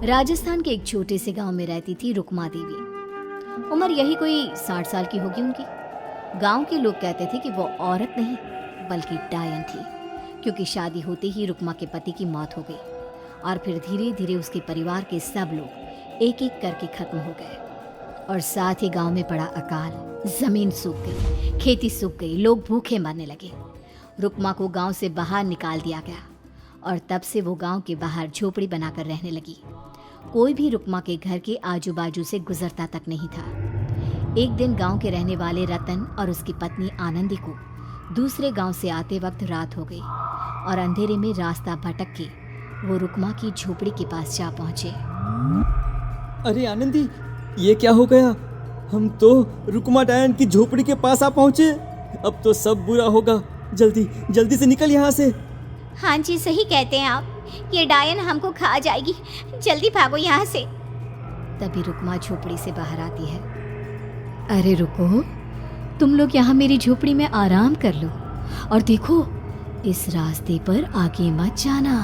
राजस्थान के एक छोटे से गांव में रहती थी रुक्मा देवी। उम्र यही कोई 60 साल की होगी उनकी। गांव के लोग कहते थे कि वो औरत नहीं बल्कि डायन थी, क्योंकि शादी होते ही रुक्मा के पति की मौत हो गई और फिर धीरे धीरे उसके परिवार के सब लोग एक एक करके खत्म हो गए। और साथ ही गांव में पड़ा अकाल, जमीन सूख गई, खेती सूख गई, लोग भूखे मरने लगे। रुक्मा को गांव से बाहर निकाल दिया गया और तब से वो गांव के बाहर झोपड़ी बनाकर रहने लगी। कोई भी रुक्मा के घर के आजू बाजू से गुजरता तक नहीं था। एक दिन गांव के रहने वाले रतन और उसकी पत्नी आनंदी को दूसरे गांव से आते वक्त रात हो गई और अंधेरे में रास्ता भटक के वो रुक्मा की झोपड़ी के पास जा पहुंचे। अरे आनंदी, ये क्या हो गया? हम तो रुक्मा डायन की झोपड़ी के पास आ पहुंचे। अब तो सब बुरा होगा। जल्दी जल्दी से निकल यहाँ से। हाँ जी, सही कहते हैं आप। ये डायन हमको खा जाएगी, जल्दी भागो यहाँ से। तभी रुक्मा झोपड़ी से बाहर आती है। अरे रुको, तुम लोग यहाँ मेरी झोपड़ी में आराम कर लो और देखो, इस रास्ते पर आगे मत जाना।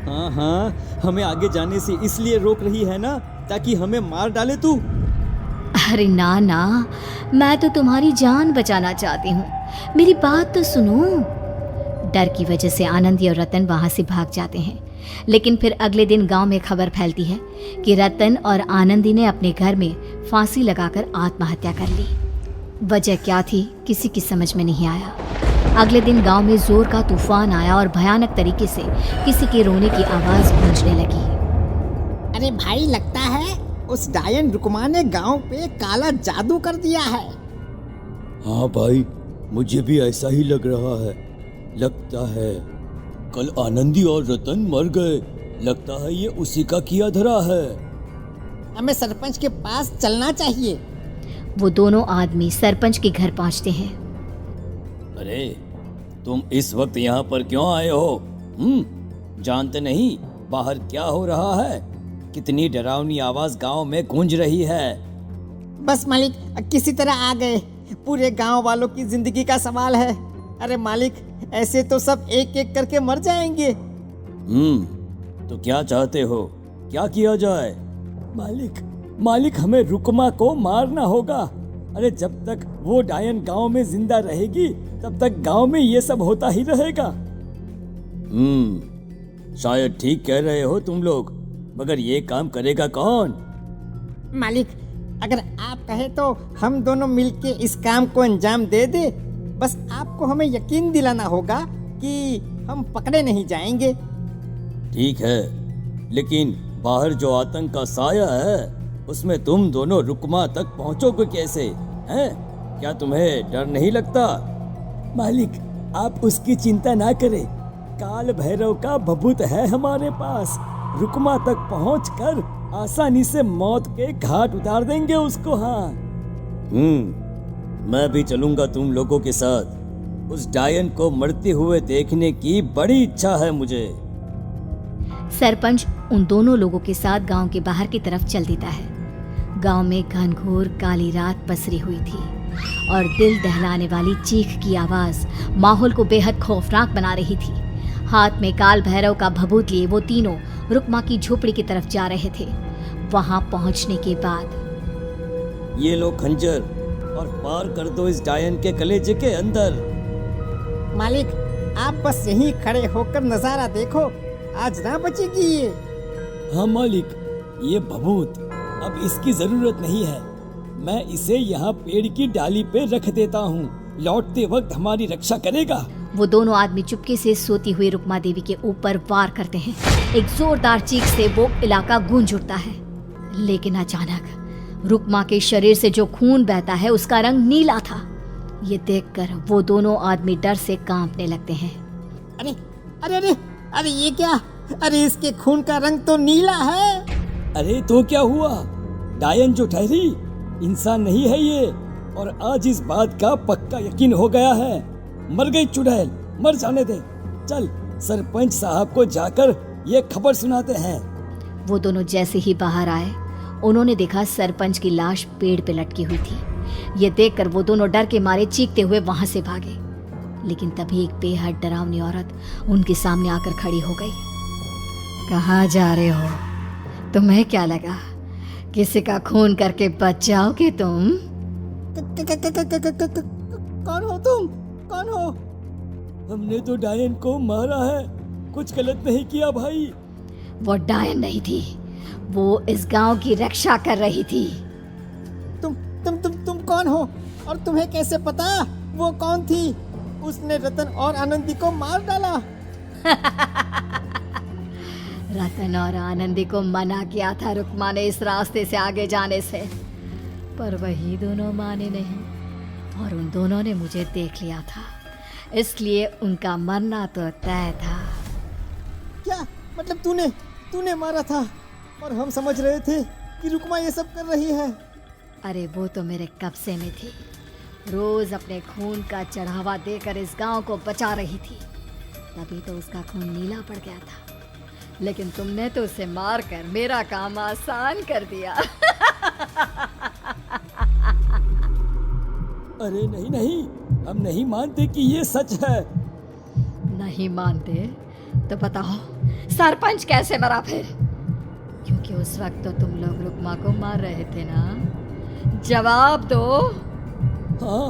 हाँ, हमें आगे जाने से इसलिए रोक रही है ना, ताकि हमें मार डाले तू? अरे ना ना, मैं तो तुम्हारी जान बचाना चाहती हूँ, मेरी बात तो सुनो। डर की वजह से आनंदी और रतन वहां से भाग जाते हैं, लेकिन फिर अगले दिन गांव में खबर फैलती है कि रतन और आनंदी ने अपने घर में फांसी लगाकर आत्महत्या कर ली। वजह क्या थी किसी की समझ में नहीं आया। अगले दिन गांव में जोर का तूफान आया और भयानक तरीके से किसी के रोने की आवाज गूंजने लगी। अरे भाई, लगता है उस डायन रुक्मा ने गांव पे काला जादू कर दिया है। हाँ भाई, मुझे भी ऐसा ही लग रहा है। लगता है कल आनंदी और रतन मर गए। लगता है ये उसी का किया धरा है। हमें सरपंच के पास चलना चाहिए। वो दोनों आदमी सरपंच के घर पहुंचते हैं। अरे तुम इस वक्त यहाँ पर क्यों आए हो? जानते नहीं बाहर क्या हो रहा है? कितनी डरावनी आवाज गांव में गूंज रही है। बस मालिक, किसी तरह आ गए। पूरे गांव वालों की जिंदगी का सवाल है। अरे मालिक, ऐसे तो सब एक एक करके मर जाएंगे। तो क्या चाहते हो? क्या किया जाए? मालिक, हमें रुक्मा को मारना होगा। अरे जब तक वो डायन गांव में जिंदा रहेगी तब तक गांव में ये सब होता ही रहेगा। शायद ठीक कह रहे हो तुम लोग, मगर ये काम करेगा कौन? मालिक, अगर आप कहे तो हम दोनों मिलके इस काम को अंजाम दे दे। बस आपको हमें यकीन दिलाना होगा कि हम पकड़े नहीं जाएंगे। ठीक है, लेकिन बाहर जो आतंक का साया है उसमें तुम दोनों रुक्मा तक पहुंचोगे कैसे? हैं? क्या तुम्हें डर नहीं लगता? मालिक, आप उसकी चिंता ना करें। काल भैरव का भभूत है हमारे पास। रुक्मा तक पहुंचकर आसानी से मौत के घाट उतार देंगे उसको। हाँ, मैं भी चलूंगा तुम लोगों के साथ। उस डायन को मरते हुए देखने की बड़ी इच्छा है मुझे। सरपंच उन दोनों लोगों के साथ गांव के बाहर की तरफ चल देता है। गांव में घनघोर काली रात पसरी हुई थी और दिल दहलाने वाली चीख की आवाज माहौल को बेहद खौफनाक बना रही थी। हाथ में काल भैरव का भभूत लिए वो तीनों रुक्मा की झोपड़ी की तरफ जा रहे थे। वहां पहुंचने के बाद, ये लो खंजर और पार कर दो इस डायन के कलेजे के अंदर। मालिक, आप बस यहीं खड़े होकर नजारा देखो, आज ना बचेगी ये। हाँ मालिक, ये भभूत अब इसकी जरूरत नहीं है। मैं इसे यहाँ पेड़ की डाली पे रख देता हूँ, लौटते वक्त हमारी रक्षा करेगा। वो दोनों आदमी चुपके से सोती हुई रुक्मा देवी के ऊपर वार करते हैं। एक जोरदार चीख से वो इलाका गूंज उठता है, लेकिन अचानक रुक्मा के शरीर से जो खून बहता है उसका रंग नीला था। ये देखकर वो दोनों आदमी डर से कांपने लगते हैं। अरे अरे अरे अरे, ये क्या? अरे इसके खून का रंग तो नीला है। अरे तो क्या हुआ? डायन जो ठहरी इंसान नहीं है ये, और आज इस बात का पक्का यकीन हो गया है। मर गई चुड़ैल, मर जाने दे। चल सरपंच साहब को जाकर ये खबर सुनाते हैं। वो दोनों जैसे ही बाहर आए, उन्होंने देखा सरपंच की लाश पेड़ पे लटकी हुई थी। ये देखकर वो दोनों डर के मारे चीखते हुए वहां से भागे, लेकिन तभी एक बेहद डरावनी औरत उनके सामने आकर खड़ी हो गई। कहाँ जा रहे हो? तुम्हें क्या लगा किसी का खून करके बच जाओगे तुम? कौन हो तुम? कौन हो? हमने तो डायन को मारा है, कुछ गलत नहीं किया भाई। वो डायन नहीं थी, वो इस गांव की रक्षा कर रही थी। तुम कौन हो? और तुम्हें कैसे पता वो कौन थी? उसने रतन और आनंदी को मार डाला। रतन और आनंदी को मना किया था रुक्मा ने इस रास्ते से आगे जाने से, पर वही दोनों माने नहीं और उन दोनों ने मुझे देख लिया था, इसलिए उनका मरना तो तय था। क्या मतलब तूने मारा था और हम समझ रहे थे कि रुक्मा ये सब कर रही है? अरे वो तो मेरे कब्जे में थी, रोज अपने खून का चढ़ावा देकर इस गांव को बचा रही थी, तभी तो उसका खून नीला पड़ गया था। लेकिन तुमने तो उसे मारकर मेरा काम आसान कर दिया। अरे नहीं नहीं, हम नहीं मानते कि ये सच है। नहीं मानते तो बताओ सरपंच कैसे मरा फिर? क्योंकि उस वक्त तो तुम लोग रुक्मा को मार रहे थे ना, जवाब दो। हाँ,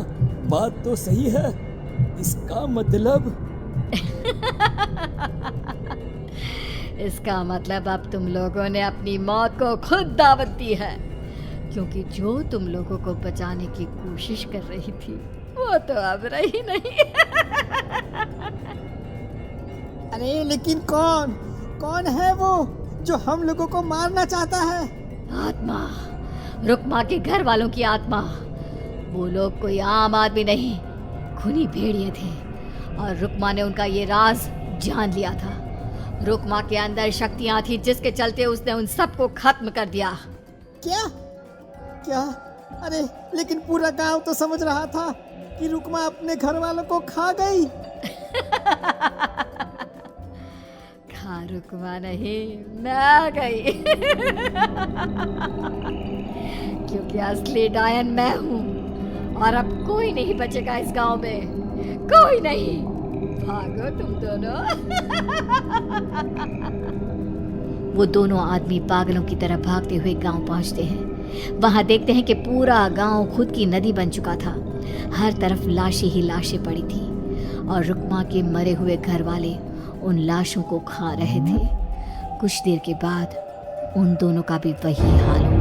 बात तो सही है। इसका मतलब इसका मतलब अब तुम लोगों ने अपनी मौत को खुद दावत दी है, क्योंकि जो तुम लोगों को बचाने की कोशिश कर रही थी वो तो अब रही नहीं। अरे लेकिन कौन है वो जो हम लोगों को मारना चाहता है? आत्मा, रुक्मा के घर वालों की आत्मा। वो लोग कोई आम आदमी नहीं, खूनी भेड़िए थे और रुक्मा ने उनका ये राज जान लिया था। रुक्मा के अंदर शक्तियां थी जिसके चलते उसने उन सबको खत्म कर दिया। क्या? अरे लेकिन पूरा गांव तो समझ रहा था कि रुक्मा अपने घर वालों को खा गई। खा रुक्मा नहीं, मैं आ गई। क्योंकि असली डायन मैं हूँ और अब कोई नहीं बचेगा इस गांव में, कोई नहीं। भागो तुम दोनों। वो दोनों आदमी पागलों की तरह भागते हुए गांव पहुंचते हैं। वहां देखते हैं कि पूरा गांव खुद की नदी बन चुका था, हर तरफ लाशें ही लाशें पड़ी थी और रुक्मा के मरे हुए घर वाले उन लाशों को खा रहे थे। कुछ देर के बाद उन दोनों का भी वही हाल हुआ।